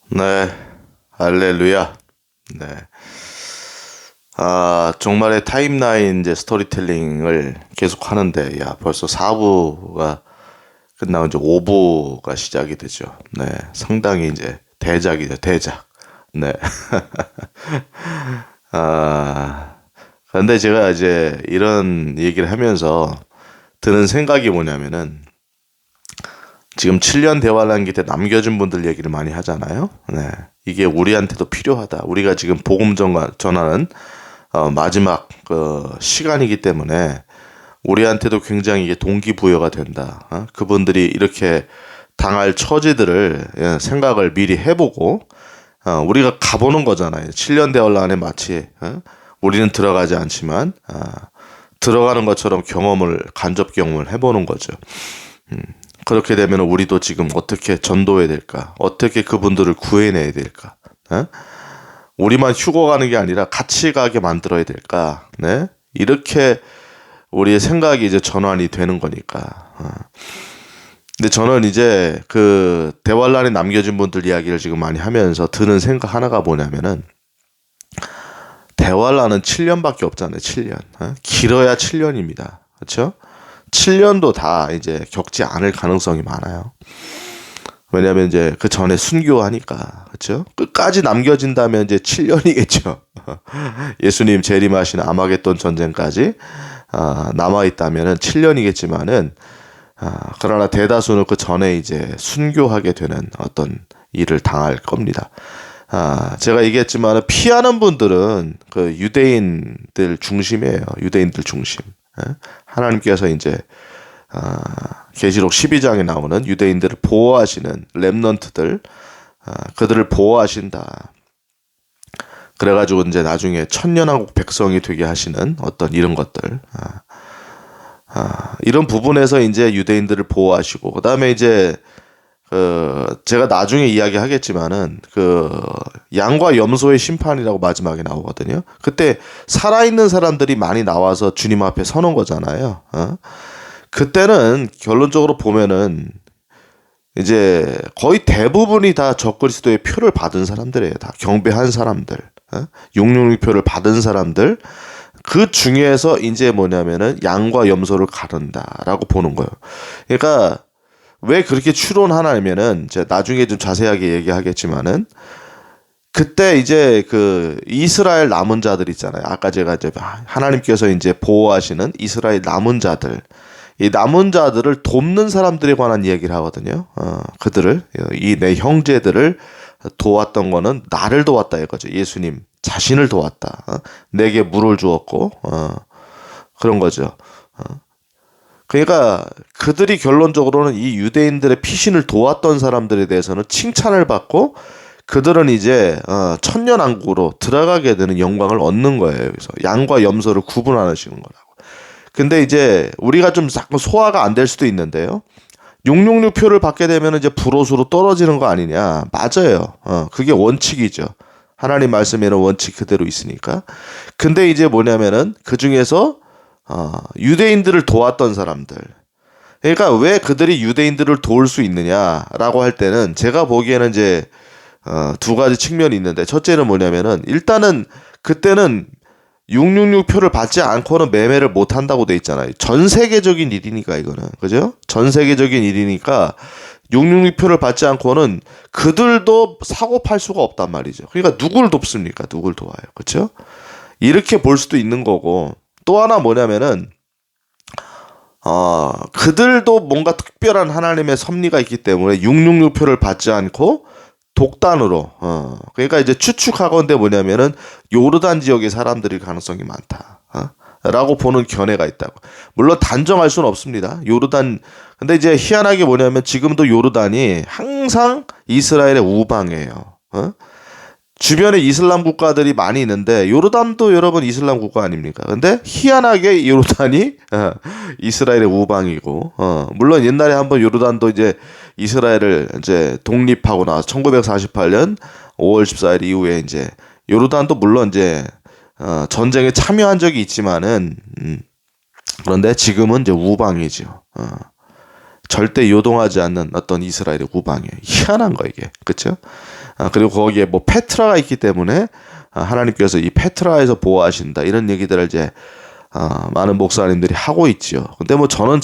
네, 할렐루야. 네. 종말의 타임라인 이제 스토리텔링을 계속 하는데, 야, 벌써 4부가 끝나고 이제 5부가 시작이 되죠. 네, 상당히 이제 대작이죠, 대작. 네. 아, 그런데 제가 이제 이런 얘기를 하면서 드는 생각이 뭐냐면은, 지금 7년 대환란 기때 남겨진 분들 얘기를 많이 하잖아요. 네. 이게 우리한테도 필요하다. 우리가 지금 복음 전하는 마지막 시간이기 때문에 우리한테도 굉장히 이게 동기부여가 된다. 그분들이 이렇게 당할 처지들을 생각을 미리 해보고 우리가 가보는 거잖아요. 7년 대환란에 마치 우리는 들어가지 않지만 들어가는 것처럼 간접 경험을 해보는 거죠. 그렇게 되면 우리도 지금 어떻게 전도해야 될까? 어떻게 그분들을 구해내야 될까? 네? 우리만 휴거 가는 게 아니라 같이 가게 만들어야 될까? 네? 이렇게 우리의 생각이 이제 전환이 되는 거니까. 근데 저는 이제 그 대환란에 남겨진 분들 이야기를 지금 많이 하면서 드는 생각 하나가 뭐냐면은 대환란은 7년밖에 없잖아요. 7년. 길어야 7년입니다. 그렇죠? 7년도 다 이제 겪지 않을 가능성이 많아요. 왜냐하면 이제 그 전에 순교하니까 그렇죠? 끝까지 남겨진다면 이제 7년이겠죠. 예수님 재림하신 아마겟돈 전쟁까지 남아 있다면은 7년이겠지만은 그러나 대다수는 그 전에 이제 순교하게 되는 어떤 일을 당할 겁니다. 제가 얘기했지만 피하는 분들은 그 유대인들 중심이에요. 유대인들 중심. 하나님께서 이제 계시록 12장에 나오는 유대인들을 보호하시는 렘넌트들, 그들을 보호하신다. 그래가지고 이제 나중에 천년왕국 백성이 되게 하시는 어떤 이런 것들, 이런 부분에서 이제 유대인들을 보호하시고, 그 다음에 이제 제가 나중에 이야기하겠지만은 양과 염소의 심판이라고 마지막에 나오거든요. 그때 살아있는 사람들이 많이 나와서 주님 앞에 서는 거잖아요. 그때는 결론적으로 보면은 이제 거의 대부분이 다 적그리스도의 표를 받은 사람들이에요. 다 경배한 사람들, 666표를 받은 사람들. 그 중에서 이제 뭐냐면은 양과 염소를 가른다라고 보는 거예요. 그러니까 왜 그렇게 추론하냐면은 제가 나중에 좀 자세하게 얘기하겠지만은 그때 이제 그 이스라엘 남은 자들 있잖아요. 아까 제가 이제 하나님께서 이제 보호하시는 이스라엘 남은 자들, 이 남은 자들을 돕는 사람들에 관한 이야기를 하거든요. 그들을 이 내 형제들을 도왔던 거는 나를 도왔다 이거죠. 예수님 자신을 도왔다. 내게 물을 주었고 그런 거죠. 그러니까 그들이 결론적으로는 이 유대인들의 피신을 도왔던 사람들에 대해서는 칭찬을 받고 그들은 이제 천년왕국으로 들어가게 되는 영광을 얻는 거예요. 여기서 양과 염소를 구분하시는 거라고. 근데 이제 우리가 좀 자꾸 소화가 안 될 수도 있는데요. 666표를 받게 되면 이제 불옷으로 떨어지는 거 아니냐? 맞아요. 그게 원칙이죠. 하나님 말씀에는 원칙 그대로 있으니까. 근데 이제 뭐냐면은 그 중에서 유대인들을 도왔던 사람들. 그러니까 왜 그들이 유대인들을 도울 수 있느냐라고 할 때는 제가 보기에는 이제 두 가지 측면이 있는데 첫째는 뭐냐면은 일단은 그때는 666표를 받지 않고는 매매를 못 한다고 돼 있잖아요. 전 세계적인 일이니까 이거는. 그죠? 전 세계적인 일이니까 666표를 받지 않고는 그들도 사고 팔 수가 없단 말이죠. 그러니까 누굴 돕습니까? 누굴 도와요. 그렇죠? 이렇게 볼 수도 있는 거고 또 하나 뭐냐면은 그들도 뭔가 특별한 하나님의 섭리가 있기 때문에 666표를 받지 않고 독단으로 그러니까 이제 추측하건대 뭐냐면은 요르단 지역의 사람들일 가능성이 많다. 라고 보는 견해가 있다고. 물론 단정할 수는 없습니다. 근데 이제 희한하게 뭐냐면 지금도 요르단이 항상 이스라엘의 우방이에요. 주변에 이슬람 국가들이 많이 있는데 요르단도 여러분 이슬람 국가 아닙니까? 근데 희한하게 요르단이 이스라엘의 우방이고 물론 옛날에 한번 요르단도 이제 이스라엘을 이제 독립하고 나서 1948년 5월 14일 이후에 이제 요르단도 물론 이제 전쟁에 참여한 적이 있지만은 그런데 지금은 이제 우방이죠. 절대 요동하지 않는 어떤 이스라엘의 우방이에요. 희한한 거 이게. 그렇죠? 그리고 거기에 뭐 페트라가 있기 때문에 하나님께서 이 페트라에서 보호하신다 이런 얘기들을 이제 많은 목사님들이 하고 있죠. 근데 뭐 저는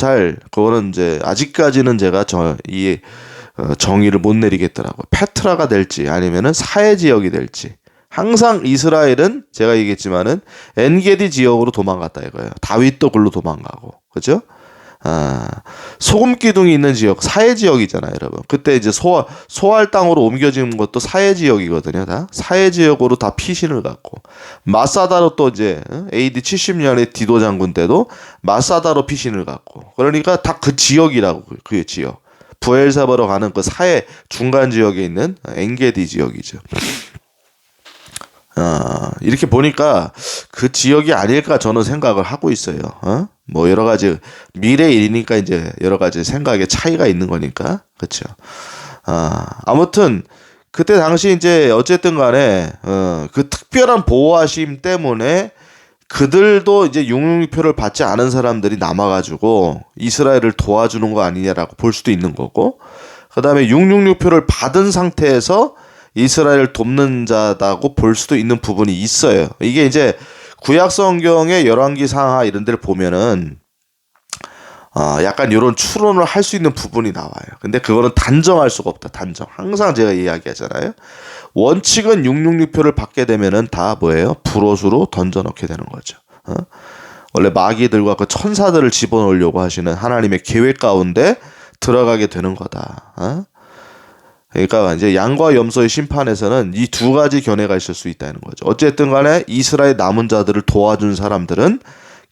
그거는 이제 아직까지는 제가 이 정의를 못 내리겠더라고요. 페트라가 될지 아니면은 사해 지역이 될지. 항상 이스라엘은 제가 얘기했지만은 엔게디 지역으로 도망갔다 이거예요. 다윗도 글로 도망가고. 그죠? 소금 기둥이 있는 지역, 사해 지역이잖아요, 여러분. 그때 이제 소할 땅으로 옮겨진 것도 사해 지역이거든요, 다. 사해 지역으로 다 피신을 갖고. 마사다로 또 이제 AD 70년에 디도 장군 때도 마사다로 피신을 갖고. 그러니까 다 그 지역이라고, 그 지역. 부엘사바로 가는 그 사해 중간 지역에 있는 엔게디 지역이죠. 이렇게 보니까 그 지역이 아닐까 저는 생각을 하고 있어요. 뭐 여러 가지 미래 일이니까 이제 여러 가지 생각의 차이가 있는 거니까. 그렇죠. 아무튼 그때 당시 이제 어쨌든 간에 그 특별한 보호하심 때문에 그들도 이제 666표를 받지 않은 사람들이 남아가지고 이스라엘을 도와주는 거 아니냐라고 볼 수도 있는 거고, 그 다음에 666표를 받은 상태에서 이스라엘을 돕는 자다고 볼 수도 있는 부분이 있어요. 이게 이제 구약 성경의 열왕기 상하 이런 데를 보면은 약간 이런 추론을 할 수 있는 부분이 나와요. 근데 그거는 단정할 수가 없다. 단정. 항상 제가 이야기하잖아요. 원칙은 666표를 받게 되면은 다 뭐예요? 불옷으로 던져넣게 되는 거죠. 원래 마귀들과 그 천사들을 집어넣으려고 하시는 하나님의 계획 가운데 들어가게 되는 거다. 그러니까 이제 양과 염소의 심판에서는 이 두 가지 견해가 있을 수 있다는 거죠. 어쨌든 간에 이스라엘 남은 자들을 도와준 사람들은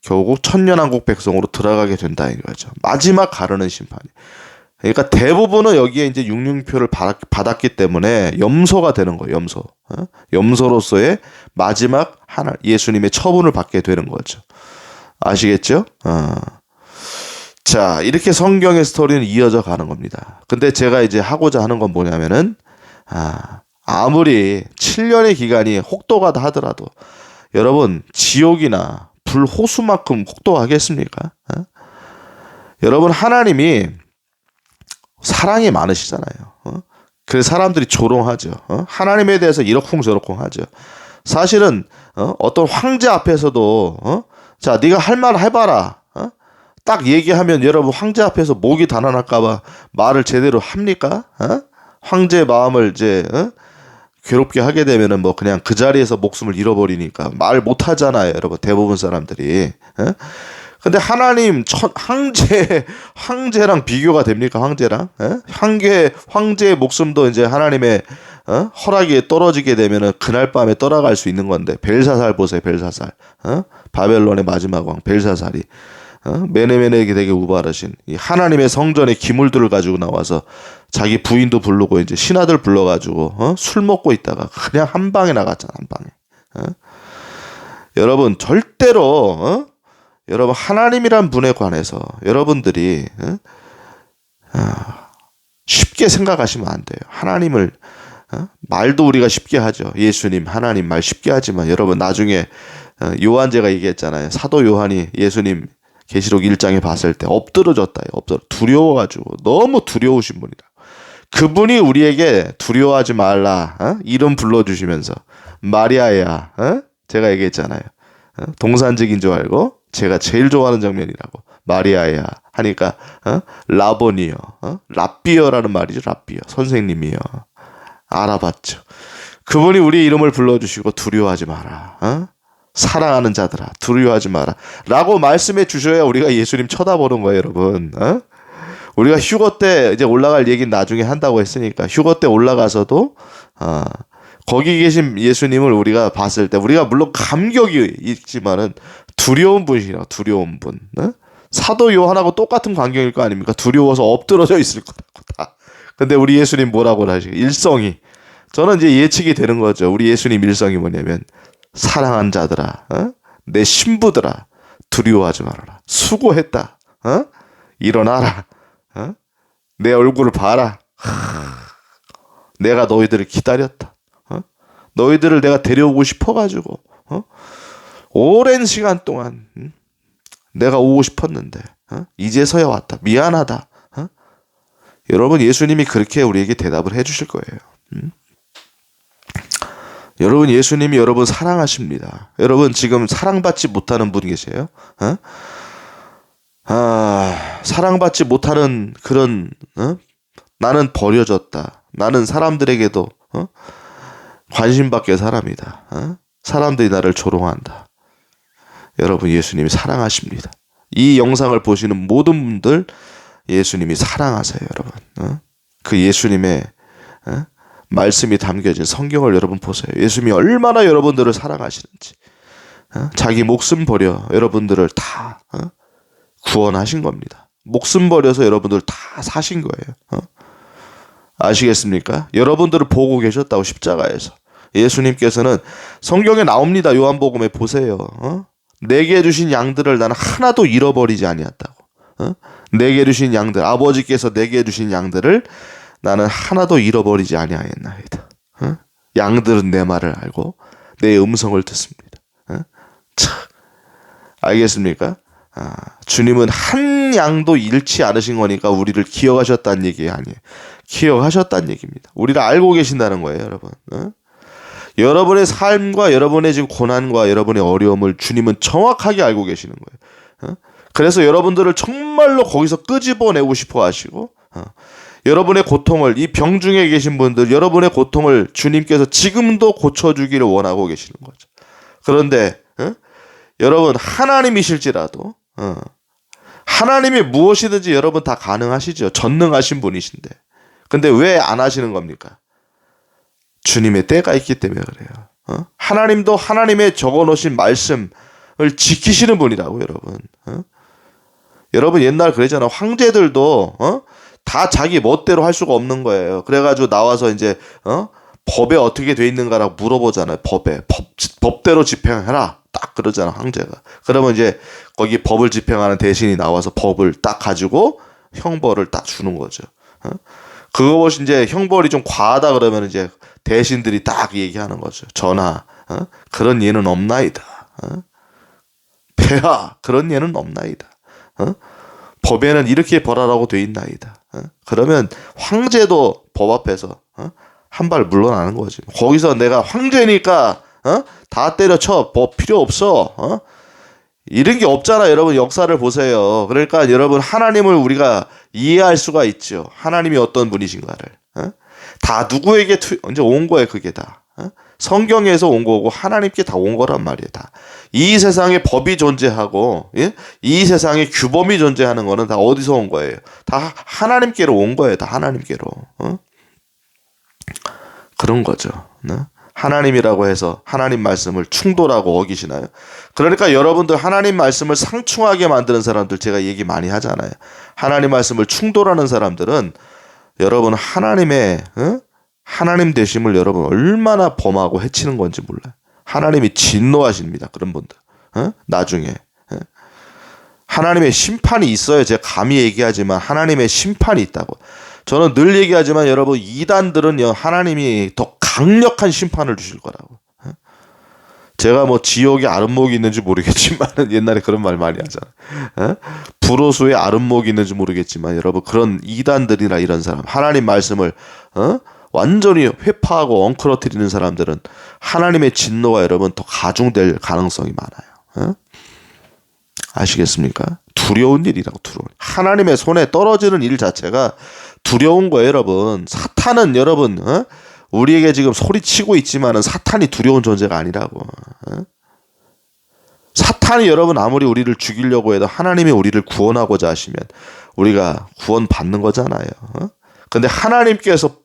결국 천년왕국 백성으로 들어가게 된다 이거죠. 마지막 가르는 심판이. 그러니까 대부분은 여기에 이제 666표를 받았기 때문에 염소가 되는 거예요. 염소. 염소로서의 마지막 예수님의 처분을 받게 되는 거죠. 아시겠죠? 자, 이렇게 성경의 스토리는 이어져 가는 겁니다. 근데 제가 이제 하고자 하는 건 뭐냐면은, 아무리 7년의 기간이 혹독하다 하더라도, 여러분, 지옥이나 불호수만큼 혹독하겠습니까? 여러분, 하나님이 사랑이 많으시잖아요. 그래서 사람들이 조롱하죠. 하나님에 대해서 이러쿵저러쿵 하죠. 사실은, 어떤 황제 앞에서도, 자, 네가 할 말 해봐라. 딱 얘기하면 여러분 황제 앞에서 목이 달아날까봐 말을 제대로 합니까? 황제의 마음을 이제 괴롭게 하게 되면은 뭐 그냥 그 자리에서 목숨을 잃어버리니까 말 못하잖아요, 여러분. 대부분 사람들이. 근데 하나님 황제랑 비교가 됩니까? 황제랑? 황제의 목숨도 이제 하나님의 허락이 떨어지게 되면은 그날 밤에 떠나갈 수 있는 건데, 벨사살 보세요, 벨사살. 바벨론의 마지막 왕 벨사살이. 메네메네에게 되게 우발하신 이 하나님의 성전의 기물들을 가지고 나와서 자기 부인도 부르고 이제 신하들 불러가지고 술 먹고 있다가 그냥 한 방에 나갔잖아, 한 방에. 여러분 절대로 여러분 하나님이란 분에 관해서 여러분들이 쉽게 생각하시면 안 돼요. 하나님을 말도 우리가 쉽게 하죠. 예수님, 하나님 말 쉽게 하지만 여러분 나중에 요한제가 얘기했잖아요. 사도 요한이 예수님 계시록 1장에 봤을 때 엎드러졌다. 두려워가지고 너무 두려우신 분이다. 그분이 우리에게 두려워하지 말라 이름 불러주시면서 마리아야, 제가 얘기했잖아요. 동산직인 줄 알고 제가 제일 좋아하는 장면이라고 마리아야 하니까 라보니요, 랍비어라는 말이죠. 랍비어 선생님이요. 알아봤죠. 그분이 우리 이름을 불러주시고 두려워하지 마라. 사랑하는 자들아 두려워하지 마라 라고 말씀해 주셔야 우리가 예수님 쳐다보는 거예요, 여러분. 우리가 휴거 때 이제 올라갈 얘기는 나중에 한다고 했으니까 휴거 때 올라가서도 거기 계신 예수님을 우리가 봤을 때 우리가 물론 감격이 있지만은 두려운 분이시라고. 두려운 분. 사도 요한하고 똑같은 광경일 거 아닙니까? 두려워서 엎드러져 있을 거라고 다. 근데 우리 예수님 뭐라고 하시게? 일성이. 저는 이제 예측이 되는 거죠. 우리 예수님 일성이 뭐냐면 사랑한 자들아, 내 신부들아, 두려워하지 말아라. 수고했다. 일어나라. 내 얼굴을 봐라. 내가 너희들을 기다렸다. 너희들을 내가 데려오고 싶어가지고 오랜 시간 동안 내가 오고 싶었는데 이제서야 왔다. 미안하다. 여러분 예수님이 그렇게 우리에게 대답을 해주실 거예요. 여러분 예수님이 여러분 사랑하십니다. 여러분 지금 사랑받지 못하는 분 계세요? 사랑받지 못하는 그런 나는 버려졌다. 나는 사람들에게도 관심밖에 사람이다. 사람들이 나를 조롱한다. 여러분 예수님이 사랑하십니다. 이 영상을 보시는 모든 분들 예수님이 사랑하세요. 여러분. 그 예수님의 말씀이 담겨진 성경을 여러분 보세요. 예수님이 얼마나 여러분들을 사랑하시는지. 자기 목숨 버려 여러분들을 다 구원하신 겁니다. 목숨 버려서 여러분들 다 사신 거예요. 아시겠습니까? 여러분들을 보고 계셨다고 십자가에서. 예수님께서는 성경에 나옵니다. 요한복음에 보세요. 내게 주신 양들을 나는 하나도 잃어버리지 아니었다고. 내게 주신 양들, 아버지께서 내게 주신 양들을 나는 하나도 잃어버리지 아니하였나이다. 양들은 내 말을 알고 내 음성을 듣습니다. 알겠습니까? 주님은 한 양도 잃지 않으신 거니까 우리를 기억하셨다는 얘기 아니에요. 기억하셨다는 얘기입니다. 우리를 알고 계신다는 거예요, 여러분. 여러분의 삶과 여러분의 지금 고난과 여러분의 어려움을 주님은 정확하게 알고 계시는 거예요. 그래서 여러분들을 정말로 거기서 끄집어내고 싶어 하시고, 여러분의 고통을, 이 병중에 계신 분들, 여러분의 고통을 주님께서 지금도 고쳐주기를 원하고 계시는 거죠. 그런데 여러분 하나님이실지라도 하나님이 무엇이든지 여러분 다 가능하시죠. 전능하신 분이신데. 근데 왜 안 하시는 겁니까? 주님의 때가 있기 때문에 그래요. 하나님도 하나님의 적어놓으신 말씀을 지키시는 분이라고 여러분. 여러분 옛날 그러잖아. 황제들도 다 자기 멋대로 할 수가 없는 거예요. 그래가지고 나와서 이제 법에 어떻게 돼 있는가라고 물어보잖아요. 법대로 집행해라. 딱 그러잖아 황제가. 그러면 이제 거기 법을 집행하는 대신이 나와서 법을 딱 가지고 형벌을 딱 주는 거죠. 그것이 이제 형벌이 좀 과하다 그러면 이제 대신들이 딱 얘기하는 거죠. 전하, 그런 예는 없나이다. 폐하, 그런 예는 없나이다. 법에는 이렇게 벌하라고 돼 있나이다. 그러면 황제도 법 앞에서 한 발 물러나는 거지. 거기서 내가 황제니까 다 때려쳐. 법 필요 없어. 이런 게 없잖아. 여러분 역사를 보세요. 그러니까 여러분 하나님을 우리가 이해할 수가 있죠. 하나님이 어떤 분이신가를. 다 누구에게 이제 온 거예요. 그게 다. 성경에서 온 거고 하나님께 다 온 거란 말이에요. 다. 이 세상에 법이 존재하고 이 세상에 규범이 존재하는 거는 다 어디서 온 거예요? 다 하나님께로 온 거예요. 다 하나님께로. 그런 거죠. 하나님이라고 해서 하나님 말씀을 충돌하고 어기시나요? 그러니까 여러분들 하나님 말씀을 상충하게 만드는 사람들 제가 얘기 많이 하잖아요. 하나님 말씀을 충돌하는 사람들은 여러분 하나님의 하나님 되심을 여러분 얼마나 범하고 해치는 건지 몰라요. 하나님이 진노하십니다. 그런 분들. 나중에. 하나님의 심판이 있어요. 제가 감히 얘기하지만 하나님의 심판이 있다고. 저는 늘 얘기하지만 여러분 이단들은요 하나님이 더 강력한 심판을 주실 거라고. 제가 뭐 지옥에 아름목이 있는지 모르겠지만 옛날에 그런 말 많이 하잖아요. 불호수에 아름목이 있는지 모르겠지만 여러분 그런 이단들이나 이런 사람 하나님 말씀을 완전히 회파하고 엉클어뜨리는 사람들은 하나님의 진노가 여러분 더 가중될 가능성이 많아요. 아시겠습니까? 두려운 일이라고. 두려운. 하나님의 손에 떨어지는 일 자체가 두려운 거예요, 여러분. 사탄은 여러분 우리에게 지금 소리치고 있지만은 사탄이 두려운 존재가 아니라고. 사탄이 여러분 아무리 우리를 죽이려고 해도 하나님이 우리를 구원하고자 하시면 우리가 구원받는 거잖아요. 근데 하나님께서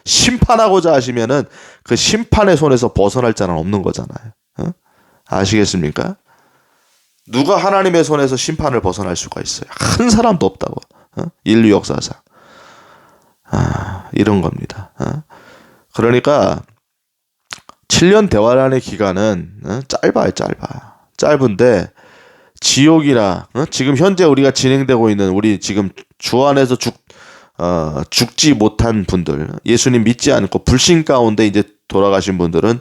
심판하고자 하시면은 그 심판의 손에서 벗어날 자는 없는 거잖아요. 아시겠습니까? 누가 하나님의 손에서 심판을 벗어날 수가 있어요? 한 사람도 없다고. 인류 역사상. 이런 겁니다. 그러니까 7년 대환란의 기간은 짧아요. 짧은데 지옥이나 지금 현재 우리가 진행되고 있는 우리 지금 주 안에서 죽지 못한 분들, 예수님 믿지 않고 불신 가운데 이제 돌아가신 분들은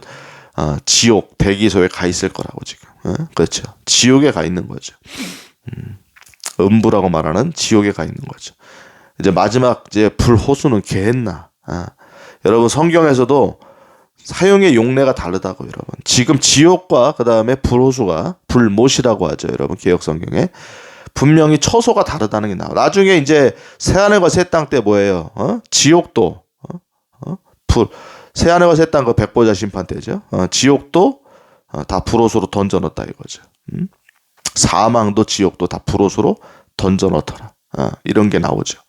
지옥 대기소에 가 있을 거라고 지금. 그렇죠. 지옥에 가 있는 거죠. 음부라고 말하는 지옥에 가 있는 거죠. 이제 마지막 이제 불호수는 개했나. 여러분 성경에서도 사용의 용례가 다르다고 여러분. 지금 지옥과 그 다음에 불호수가 불못이라고 하죠 여러분. 개역 성경에 분명히 처소가 다르다는 게 나와. 나중에 이제 새하늘과 새 땅 때 뭐예요? 지옥도 새하늘과 새 땅 그 백보자 심판 때죠. 지옥도 다 불호수로 던져 넣었다 이거죠. 사망도 지옥도 다 불호수로 던져 넣더라. 이런 게 나오죠.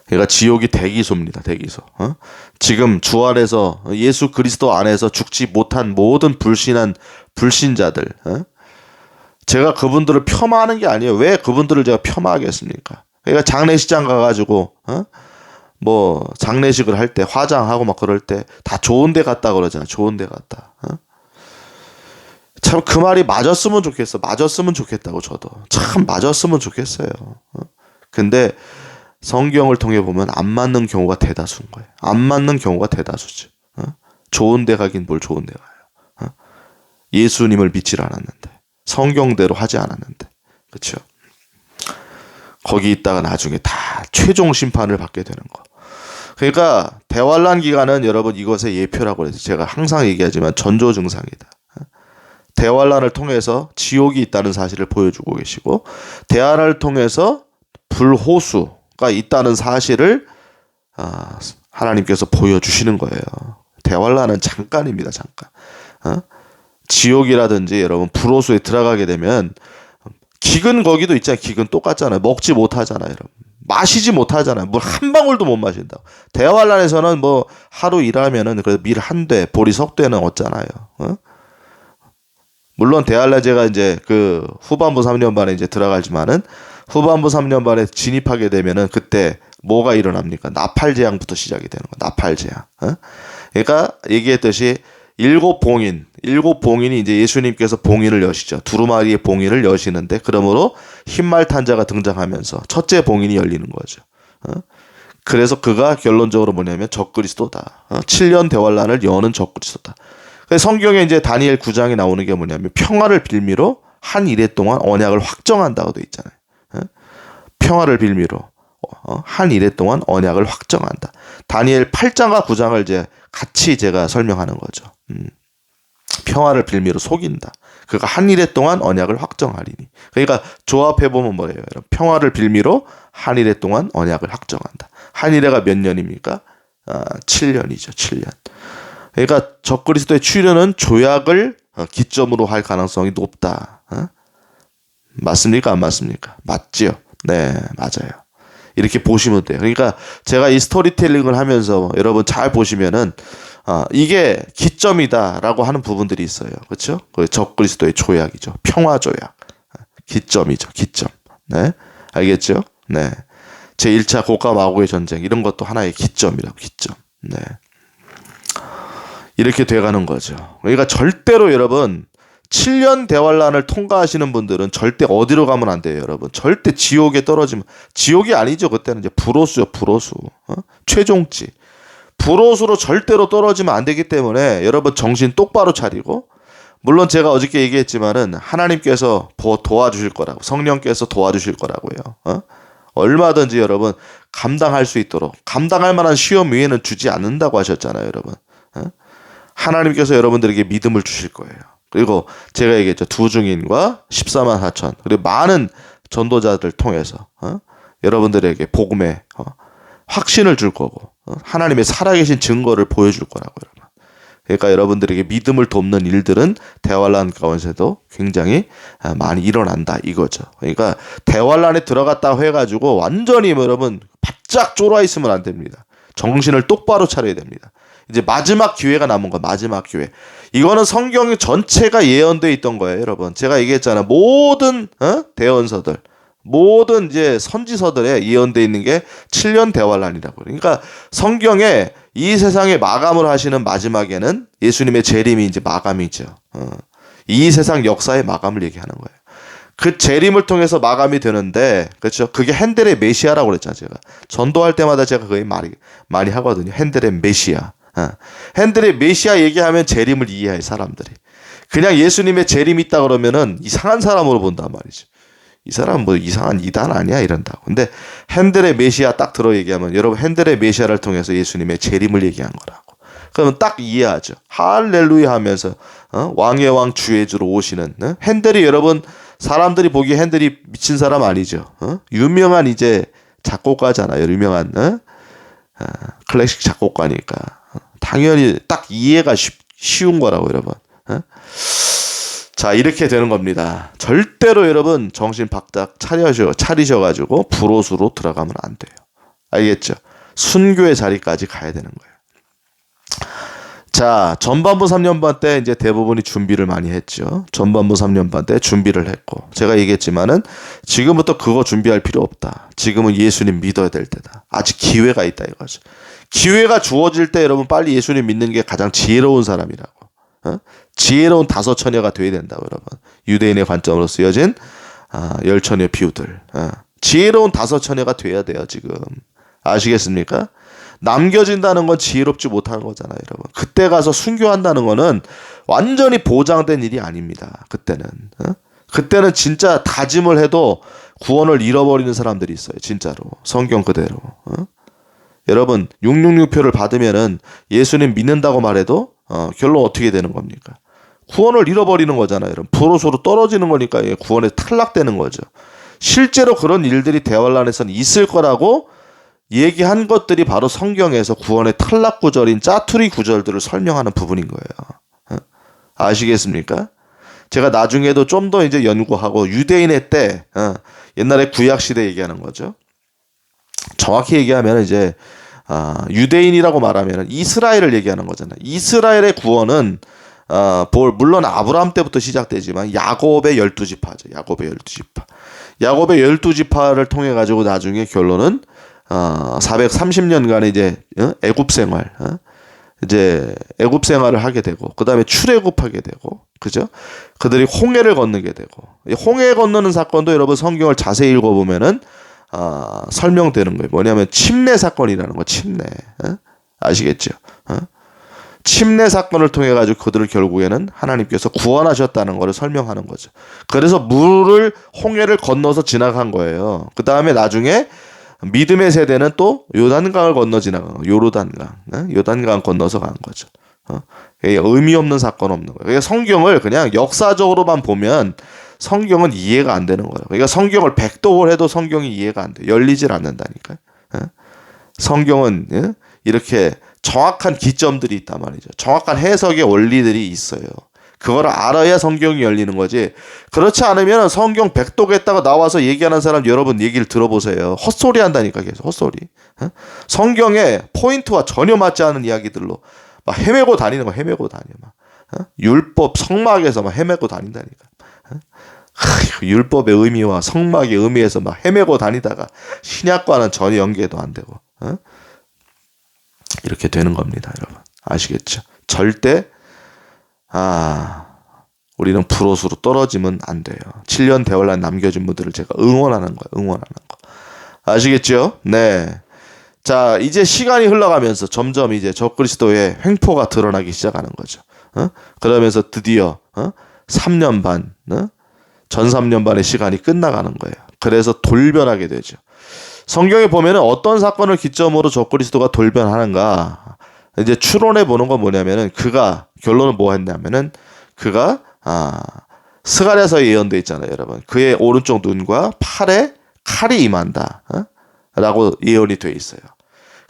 그러니까 지옥이 대기소입니다. 대기소. 지금 주 안에서 예수 그리스도 안에서 죽지 못한 모든 불신한 불신자들, 제가 그분들을 폄하하는 게 아니에요. 왜 그분들을 제가 폄하하겠습니까? 그러니까 장례식장 가가지고 뭐 장례식을 할 때 화장하고 막 그럴 때 다 좋은 데 갔다 그러잖아. 좋은 데 갔다. 참 그 말이 맞았으면 좋겠어. 맞았으면 좋겠다고 저도. 참 맞았으면 좋겠어요. 근데 성경을 통해 보면 안 맞는 경우가 대다수인 거예요. 안 맞는 경우가 대다수죠. 좋은 데 가긴 뭘 좋은 데 가요. 예수님을 믿질 않았는데. 성경대로 하지 않았는데. 그렇죠? 거기 있다가 나중에 다 최종 심판을 받게 되는 거. 그러니까 대환란 기간은 여러분 이것의 예표라고 해서 제가 항상 얘기하지만 전조 증상이다. 대환란을 통해서 지옥이 있다는 사실을 보여주고 계시고 대환란을 통해서 불호수가 있다는 사실을 하나님께서 보여주시는 거예요. 대환란은 잠깐입니다. 잠깐. 지옥이라든지 여러분 불호수에 들어가게 되면 기근 거기도 있잖아요. 기근 똑같잖아요. 먹지 못하잖아요. 여러분. 마시지 못하잖아요. 물 한 방울도 못 마신다. 대환란에서는 뭐 하루 일하면은 그래도 밀 한 대, 보리 석 대는 얻잖아요. 물론 대환란 제가 이제 그 후반부 3년 반에 이제 들어가지만은 후반부 3년 반에 진입하게 되면은 그때 뭐가 일어납니까? 나팔 재앙부터 시작이 되는 거야. 나팔 재앙. 그러니까 얘기했듯이 일곱 봉인이 이제 예수님께서 봉인을 여시죠. 두루마리의 봉인을 여시는데 그러므로 흰말 탄자가 등장하면서 첫째 봉인이 열리는 거죠. 그래서 그가 결론적으로 뭐냐면 적그리스도다. 7년 대환란을 여는 적그리스도다. 성경에 이제 다니엘 9장에 나오는 게 뭐냐면 평화를 빌미로 한 이래 동안 언약을 확정한다고 돼 있잖아요. 평화를 빌미로 한 이래 동안 언약을 확정한다. 다니엘 8장과 9장을 이제 같이 제가 설명하는 거죠. 평화를 빌미로 속인다. 그가 한 이래 동안 언약을 확정하리니. 그러니까 조합해보면 뭐예요? 여러분? 평화를 빌미로 한 이래 동안 언약을 확정한다. 한 이래가 몇 년입니까? 7년이죠. 7년. 그러니까 적그리스도의 출현은 조약을 기점으로 할 가능성이 높다. 맞습니까? 안 맞습니까? 맞지요. 네, 맞아요. 이렇게 보시면 돼요. 그러니까 제가 이 스토리텔링을 하면서 여러분 잘 보시면은 이게 기점이다라고 하는 부분들이 있어요. 그렇죠? 그 적그리스도의 조약이죠. 평화 조약. 기점이죠. 기점. 네. 알겠죠? 네. 제1차 고가 마고의 전쟁 이런 것도 하나의 기점이라고. 기점. 네. 이렇게 돼가는 거죠. 그러니까 절대로 여러분 7년 대환란을 통과하시는 분들은 절대 어디로 가면 안 돼요, 여러분. 절대 지옥에 떨어지면 지옥이 아니죠. 그때는 이제 불호수요, 불호수. 최종치. 불호수로 절대로 떨어지면 안 되기 때문에 여러분 정신 똑바로 차리고 물론 제가 어저께 얘기했지만은 하나님께서 도와주실 거라고 성령께서 도와주실 거라고요. 얼마든지 여러분 감당할 수 있도록 감당할 만한 시험 위에는 주지 않는다고 하셨잖아요, 여러분. 하나님께서 여러분들에게 믿음을 주실 거예요. 그리고 제가 얘기했죠. 두 증인과 14만 4천 그리고 많은 전도자들 통해서 여러분들에게 복음의 확신을 줄 거고 하나님의 살아계신 증거를 보여줄 거라고 여러분. 그러니까 여러분들에게 믿음을 돕는 일들은 대환란 가운데서도 굉장히 많이 일어난다 이거죠. 그러니까 대환란에 들어갔다 해가지고 완전히 여러분 바짝 쫄아 있으면 안 됩니다. 정신을 똑바로 차려야 됩니다. 이제 마지막 기회가 남은 거 마지막 기회. 이거는 성경 전체가 예언되어 있던 거예요, 여러분. 제가 얘기했잖아요. 모든 대언서들, 모든 이제 선지서들에 예언되어 있는 게 7년 대환란이라고. 그러니까 성경에 이 세상의 마감을 하시는 마지막에는 예수님의 재림이 이제 마감이죠. 이 세상 역사의 마감을 얘기하는 거예요. 그 재림을 통해서 마감이 되는데, 그렇죠? 그게 핸델의 메시아라고 그랬잖아요, 제가. 전도할 때마다 제가 그게 많이 하거든요. 핸델의 메시아. 핸델의 메시아 얘기하면 재림을 이해해 사람들이. 그냥 예수님의 재림이 있다 그러면은 이상한 사람으로 본단 말이죠. 이 사람 뭐 이상한 이단 아니야 이런다고. 근데 핸델의 메시아 딱 들어 얘기하면 여러분 핸델의 메시아를 통해서 예수님의 재림을 얘기한 거라고. 그러면 딱 이해하죠. 할렐루야 하면서 왕의 왕 주의 주로 오시는 핸델이 여러분 사람들이 보기에 핸델이 미친 사람 아니죠. 유명한 이제 작곡가잖아요. 유명한 클래식 작곡가니까 당연히 딱 이해가 쉬운 거라고 여러분. 자 이렇게 되는 겁니다. 절대로 여러분 정신 바짝 차리셔가지고 불옷으로 들어가면 안 돼요. 알겠죠? 순교의 자리까지 가야 되는 거예요. 자, 전반부 3년반 때 이제 대부분이 준비를 많이 했죠. 전반부 3년반 때 준비를 했고, 제가 얘기했지만은 지금부터 그거 준비할 필요 없다. 지금은 예수님 믿어야 될 때다. 아직 기회가 있다 이거죠. 기회가 주어질 때 여러분 빨리 예수님 믿는 게 가장 지혜로운 사람이라고. 지혜로운 다섯 처녀가 돼야 된다고 여러분. 유대인의 관점으로 쓰여진 열 처녀 비유들. 지혜로운 다섯 처녀가 돼야 돼요 지금. 아시겠습니까? 남겨진다는 건 지혜롭지 못하는 거잖아요, 여러분. 그때 가서 순교한다는 거는 완전히 보장된 일이 아닙니다. 그때는 진짜 다짐을 해도 구원을 잃어버리는 사람들이 있어요, 진짜로. 성경 그대로. 여러분 666표를 받으면은 예수님 믿는다고 말해도 결론 어떻게 되는 겁니까? 구원을 잃어버리는 거잖아요, 여러분. 불옷으로 떨어지는 거니까 구원에 탈락되는 거죠. 실제로 그런 일들이 대환란에서는 있을 거라고 얘기한 것들이 바로 성경에서 구원의 탈락 구절인 짜투리 구절들을 설명하는 부분인 거예요. 아시겠습니까? 제가 나중에도 좀 더 이제 연구하고 유대인의 때 옛날에 구약 시대 얘기하는 거죠. 정확히 얘기하면 이제 유대인이라고 말하면 이스라엘을 얘기하는 거잖아요. 이스라엘의 구원은 물론 아브라함 때부터 시작되지만 야곱의 12지파죠. 야곱의 12지파. 야곱의 12지파를 통해 가지고 나중에 결론은 430년간의 이제 애굽 생활, 이제 애굽 생활을 하게 되고, 그 다음에 출애굽하게 되고, 그죠? 그들이 홍해를 건너게 되고, 홍해 건너는 사건도 여러분 성경을 자세히 읽어보면은 설명되는 거예요. 뭐냐면 침례 사건이라는 거, 침례. 아시겠죠? 침례 사건을 통해 가지고 그들을 결국에는 하나님께서 구원하셨다는 것을 설명하는 거죠. 그래서 홍해를 건너서 지나간 거예요. 그 다음에 나중에 믿음의 세대는 또 요단강을 건너 지나간 거, 요단강 건너서 간 거죠. 의미 없는 사건 없는 거예요. 그러니까 성경을 그냥 역사적으로만 보면 성경은 이해가 안 되는 거예요. 그러니까 성경을 백독을 해도 성경이 이해가 안 돼. 열리질 않는다니까요. 성경은 이렇게 정확한 기점들이 있단 말이죠. 정확한 해석의 원리들이 있어요. 그걸 알아야 성경이 열리는 거지. 그렇지 않으면 성경 백독했다가 나와서 얘기하는 사람 여러분 얘기를 들어보세요. 헛소리 한다니까 계속 헛소리. 성경의 포인트와 전혀 맞지 않은 이야기들로 막 헤매고 다니는 거 헤매고 다녀. 율법 성막에서 막 헤매고 다닌다니까. 율법의 의미와 성막의 의미에서 막 헤매고 다니다가 신약과는 전혀 연계도 안 되고 이렇게 되는 겁니다, 여러분. 아시겠죠? 절대 우리는 불옷으로 떨어지면 안 돼요. 7년 대환란 남겨진 분들을 제가 응원하는 거예요. 응원하는 거. 아시겠죠? 네. 자, 이제 시간이 흘러가면서 점점 이제 적그리스도의 횡포가 드러나기 시작하는 거죠. 그러면서 드디어 3년 반, 전 3년 반의 시간이 끝나가는 거예요. 그래서 돌변하게 되죠. 성경에 보면은 어떤 사건을 기점으로 적그리스도가 돌변하는가? 이제 추론해 보는 건 뭐냐면은 결론은 뭐 했냐면은 스가랴서에 예언돼 있잖아요, 여러분. 그의 오른쪽 눈과 팔에 칼이 임한다. 라고 예언이 돼 있어요.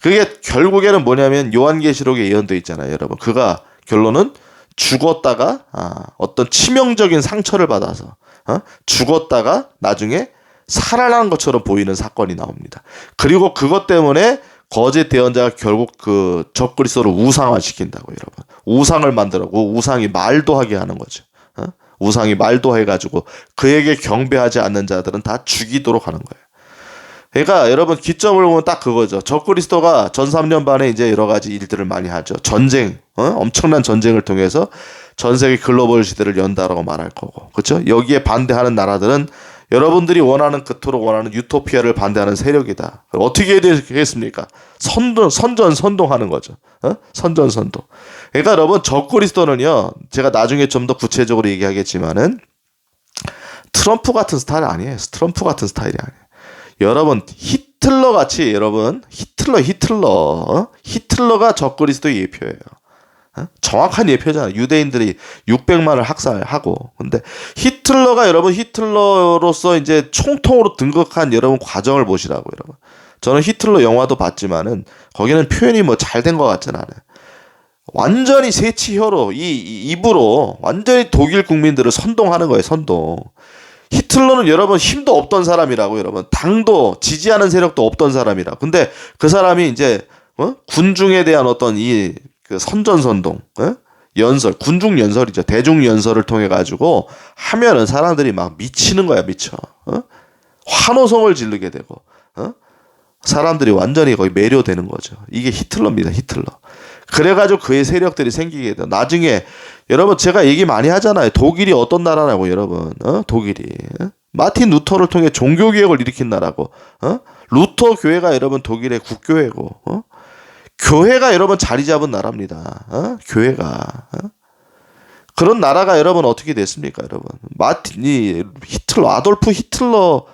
그게 결국에는 뭐냐면 요한계시록에 예언돼 있잖아요, 여러분. 결론은 죽었다가 어떤 치명적인 상처를 받아서 죽었다가 나중에 살아난 것처럼 보이는 사건이 나옵니다. 그리고 그것 때문에 거짓 대언자가 결국 그 적그리스도를 우상화시킨다고, 여러분. 우상을 만들고 우상이 말도 하게 하는 거죠. 우상이 말도 해가지고 그에게 경배하지 않는 자들은 다 죽이도록 하는 거예요. 그러니까 여러분 기점을 보면 딱 그거죠. 적그리스도가 전 3년 반에 이제 여러 가지 일들을 많이 하죠. 전쟁, 엄청난 전쟁을 통해서 전 세계 글로벌 시대를 연다라고 말할 거고, 그렇죠? 여기에 반대하는 나라들은 여러분들이 원하는 그토록 원하는 유토피아를 반대하는 세력이다. 어떻게 해야 되겠습니까? 선동하는 거죠. 선동. 그러니까 여러분 적그리스도는요, 제가 나중에 좀 더 구체적으로 얘기하겠지만은 트럼프 같은 스타일 아니에요. 트럼프 같은 스타일이 아니에요. 여러분 히틀러 같이 여러분 히틀러가 적그리스도의 예표예요. 정확한 예표잖아요. 유대인들이 600만을 학살하고. 근데 히틀러가 여러분 히틀러로서 이제 총통으로 등극한 여러분 과정을 보시라고 여러분. 저는 히틀러 영화도 봤지만은 거기는 표현이 뭐 잘 된 것 같진 않아요. 완전히 새치혀로 이 입으로 완전히 독일 국민들을 선동하는 거예요. 선동. 히틀러는 여러분 힘도 없던 사람이라고 여러분. 당도 지지하는 세력도 없던 사람이라. 근데 그 사람이 이제 군중에 대한 어떤 이 그 선전선동, 연설, 군중 연설이죠. 대중 연설을 통해 가지고 하면은 사람들이 막 미치는 거야, 미쳐. 환호성을 지르게 되고, 사람들이 완전히 거의 매료되는 거죠. 이게 히틀러입니다, 히틀러. 그래가지고 그의 세력들이 생기게 돼요. 나중에 여러분 제가 얘기 많이 하잖아요. 독일이 어떤 나라라고 여러분, 독일이 마틴 루터를 통해 종교 개혁을 일으킨 나라고, 루터 교회가 여러분 독일의 국교회고, 교회가 여러분 자리 잡은 나라입니다. 교회가. 그런 나라가 여러분 어떻게 됐습니까, 여러분? 히틀러, 아돌프 히틀러.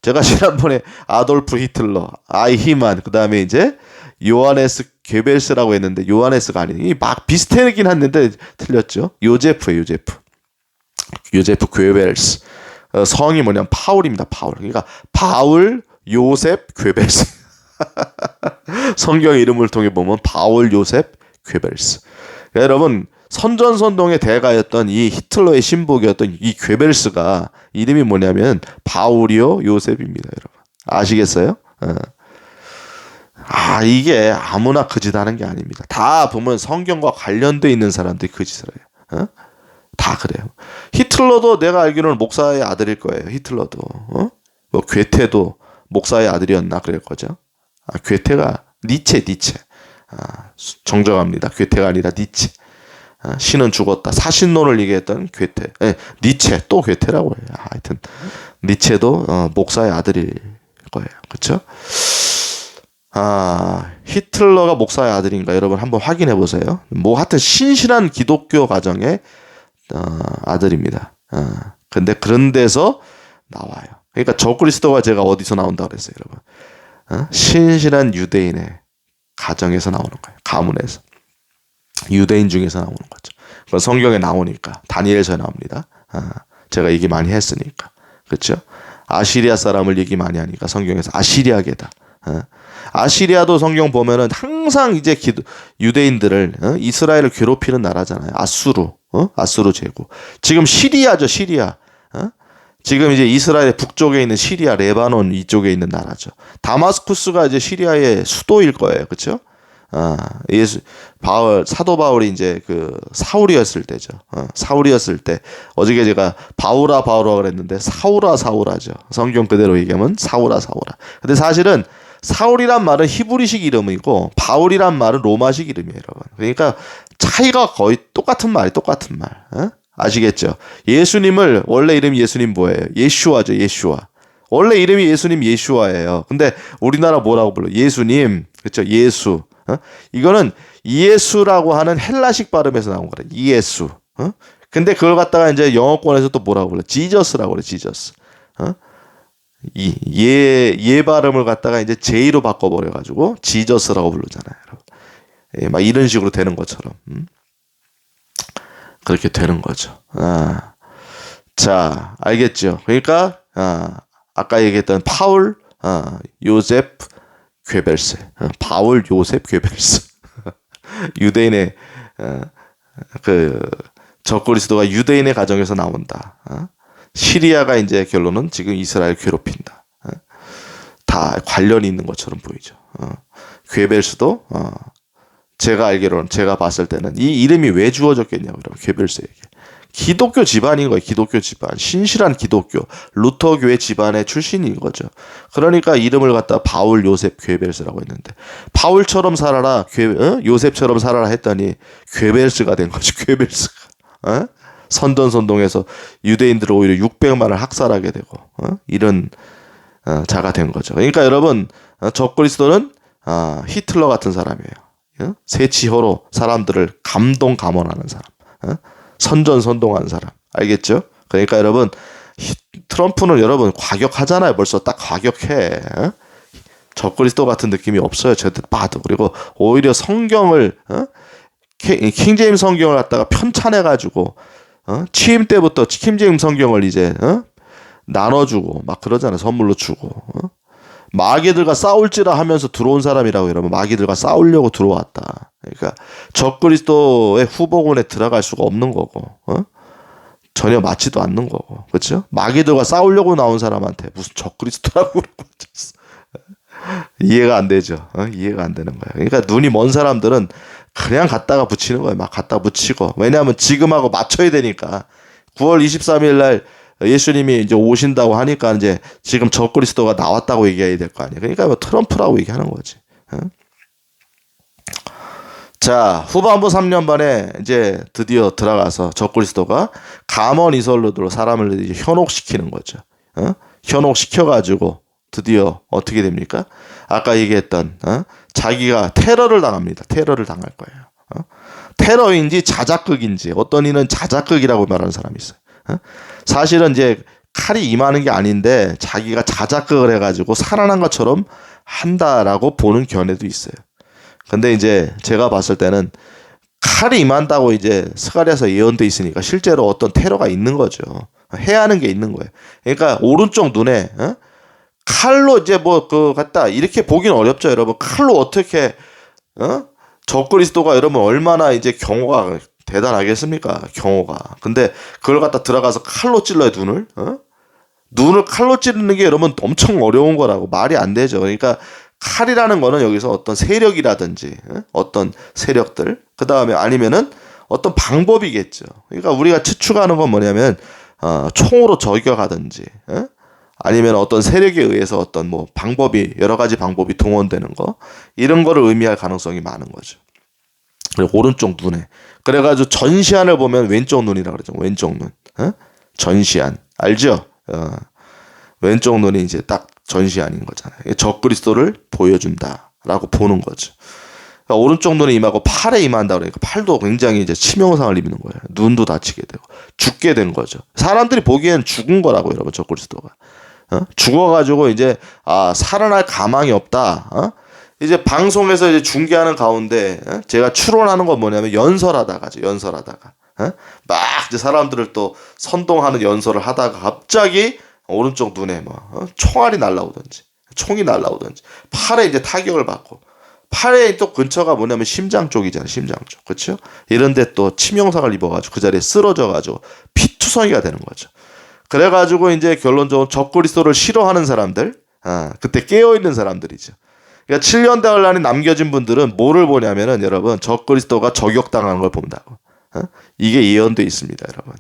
제가 지난번에 아돌프 히틀러, 아이히만, 그 다음에 이제 요하네스 괴벨스라고 했는데, 요하네스가 아니에요. 막 비슷하긴 했는데 틀렸죠. 요제프 괴벨스. 성이 뭐냐면 파울입니다, 파울. 그러니까 바울 요셉 괴벨스. 성경 이름을 통해 보면 바울 요셉 괴벨스. 그러니까 여러분 선전선동의 대가였던 이 히틀러의 신복이었던 이 괴벨스가 이름이 뭐냐면 바울이요 요셉입니다. 여러분 아시겠어요? 이게 아무나 그 짓 하는 게 아닙니다. 다 보면 성경과 관련돼 있는 사람들이 그 짓을 해요. 다 그래요. 히틀러도 내가 알기로는 목사의 아들일 거예요. 히틀러도 뭐 괴테도 목사의 아들이었나 그럴 거죠. 괴테가 니체. 정정합니다. 괴테가 아니라 니체. 신은 죽었다. 사신론을 얘기했던 괴테. 니체 또 괴테라고 해요. 하여튼 니체도 목사의 아들일 거예요. 그렇죠? 히틀러가 목사의 아들인가 여러분 한번 확인해 보세요. 뭐 하여튼 신실한 기독교 가정의 아들입니다. 근데 그런 데서 나와요. 그러니까 적그리스도가 제가 어디서 나온다 그랬어요, 여러분. 신실한 유대인의 가정에서 나오는 거예요. 가문에서. 유대인 중에서 나오는 거죠. 그건 성경에 나오니까. 다니엘서에 나옵니다. 제가 얘기 많이 했으니까. 그렇죠? 아시리아 사람을 얘기 많이 하니까 성경에서 아시리아계다. 아시리아도 성경 보면은 항상 이제 유대인들을 이스라엘을 괴롭히는 나라잖아요. 아수르 제국. 지금 시리아죠, 시리아. 지금 이제 이스라엘 북쪽에 있는 시리아, 레바논 이쪽에 있는 나라죠. 다마스쿠스가 이제 시리아의 수도일 거예요. 그렇죠? 사도 바울이 이제 그 사울이었을 때죠. 사울이었을 때 어저께 제가 바울아 그랬는데 사울아죠. 성경 그대로 얘기하면 사울아. 근데 사실은 사울이란 말은 히브리식 이름이고 바울이란 말은 로마식 이름이에요, 여러분. 그러니까 차이가 거의 똑같은 말. 아시겠죠? 예수님을 원래 이름이 예수님 뭐예요? 예슈아죠, 예슈아. 원래 이름이 예수님 예슈아예요. 근데 우리나라 뭐라고 불러? 예수님, 그렇죠? 예수. 이거는 예수라고 하는 헬라식 발음에서 나온 거래. 예수. 근데 그걸 갖다가 이제 영어권에서 또 뭐라고 불러? 지저스라고 그래, 지저스. 예 발음을 갖다가 이제 J로 바꿔버려가지고 지저스라고 부르잖아요. 막 이런 식으로 되는 것처럼. 그렇게 되는 거죠. 자, 알겠죠? 그러니까, 아까 얘기했던 파울, 요셉, 괴벨스. 바울, 요셉, 괴벨스. 유대인의, 적그리스도가 유대인의 가정에서 나온다. 시리아가 이제 결론은 지금 이스라엘 괴롭힌다. 다 관련이 있는 것처럼 보이죠. 괴벨스도, 제가 알기로는 제가 봤을 때는 이 이름이 왜 주어졌겠냐고 그러면 괴벨스에게 기독교 집안인 거예요. 기독교 집안, 신실한 기독교 루터교회 집안의 출신인 거죠. 그러니까 이름을 갖다 바울 요셉 괴벨스라고 했는데 바울처럼 살아라, 요셉처럼 살아라 했더니 괴벨스가 된 거죠. 괴벨스가 선동해서 유대인들을 오히려 600만을 학살하게 되고 이런 자가 된 거죠. 그러니까 여러분 적그리스도는 히틀러 같은 사람이에요. 세치혀로 사람들을 감동감언하는 사람, 선전선동하는 사람, 알겠죠? 그러니까 여러분 트럼프는 여러분 과격하잖아요. 벌써 딱 과격해. 적그리스도 같은 느낌이 없어요. 저들 봐도. 그리고 오히려 성경을 킹제임스 성경을 갖다가 편찬해가지고 취임 때부터 킹제임스 성경을 이제 나눠주고 막 그러잖아요. 선물로 주고. 마귀들과 싸울지라 하면서 들어온 사람이라고. 여러분 마귀들과 싸우려고 들어왔다. 그러니까 적그리스도의 후보군에 들어갈 수가 없는 거고 전혀 맞지도 않는 거고. 그렇죠? 마귀들과 싸우려고 나온 사람한테 무슨 적그리스도라고 그러고 이해가 안 되죠. 이해가 안 되는 거예요. 그러니까 눈이 먼 사람들은 그냥 갖다가 붙이는 거예요. 막 갖다 붙이고. 왜냐하면 지금하고 맞춰야 되니까. 9월 23일 날 예수님이 이제 오신다고 하니까 이제 지금 적그리스도가 나왔다고 얘기해야 될 거 아니에요. 그러니까 뭐 트럼프라고 얘기하는 거지. 자, 후반부 3년 반에 이제 드디어 들어가서 적그리스도가 감언 이설로도 사람을 이제 현혹시키는 거죠. 현혹시켜가지고 드디어 어떻게 됩니까? 아까 얘기했던 자기가 테러를 당합니다. 테러를 당할 거예요. 테러인지 자작극인지 어떤 이는 자작극이라고 말하는 사람이 있어요. 사실은 이제 칼이 임하는 게 아닌데 자기가 자작극을 해가지고 살아난 것처럼 한다라고 보는 견해도 있어요. 근데 이제 제가 봤을 때는 칼이 임한다고 이제 스가랴서 예언돼 있으니까 실제로 어떤 테러가 있는 거죠. 해야 하는 게 있는 거예요. 그러니까 오른쪽 눈에 칼로 이제 뭐 그 갖다 이렇게 보기는 어렵죠, 여러분. 칼로 어떻게 적그리스도가 여러분 얼마나 이제 경호가 대단하겠습니까? 경호가. 근데 그걸 갖다 들어가서 칼로 찔러요, 눈을. 눈을 칼로 찌르는 게 여러분 엄청 어려운 거라고. 말이 안 되죠. 그러니까 칼이라는 거는 여기서 어떤 세력이라든지 어떤 세력들, 그 다음에 아니면은 어떤 방법이겠죠. 그러니까 우리가 추측하는 건 뭐냐면 총으로 저격하든지 아니면 어떤 세력에 의해서 어떤 뭐 방법이 여러 가지 방법이 동원되는 거, 이런 거를 의미할 가능성이 많은 거죠. 그리고 오른쪽 눈에. 그래가지고 전시안을 보면 왼쪽 눈이라고 그러죠. 왼쪽 눈. 전시안. 알죠? 왼쪽 눈이 이제 딱 전시안인 거잖아요. 적그리스도를 보여준다라고 보는 거죠. 그러니까 오른쪽 눈에 임하고 팔에 임한다 그러니까 팔도 굉장히 이제 치명상을 입는 거예요. 눈도 다치게 되고 죽게 된 거죠. 사람들이 보기엔 죽은 거라고 여러분, 적그리스도가. 죽어가지고 이제 살아날 가망이 없다. 이제 방송에서 이제 중계하는 가운데 제가 추론하는 건 뭐냐면 연설하다가죠. 연설하다가 막 이제 사람들을 또 선동하는 연설을 하다가 갑자기 오른쪽 눈에 뭐 총알이 날라오든지 총이 날라오든지 팔에 이제 타격을 받고, 팔에 또 근처가 뭐냐면 심장 쪽이잖아요. 심장 쪽. 그렇죠? 이런데 또 치명상을 입어가지고 그 자리에 쓰러져가지고 피투성이가 되는 거죠. 그래가지고 이제 결론적으로 적그리스도를 싫어하는 사람들, 그때 깨어있는 사람들이죠. 그러니까 7년대환란이 남겨진 분들은 뭐를 보냐면은 여러분, 적그리스도가 저격당하는 걸 본다고. 이게 예언돼 있습니다, 여러분.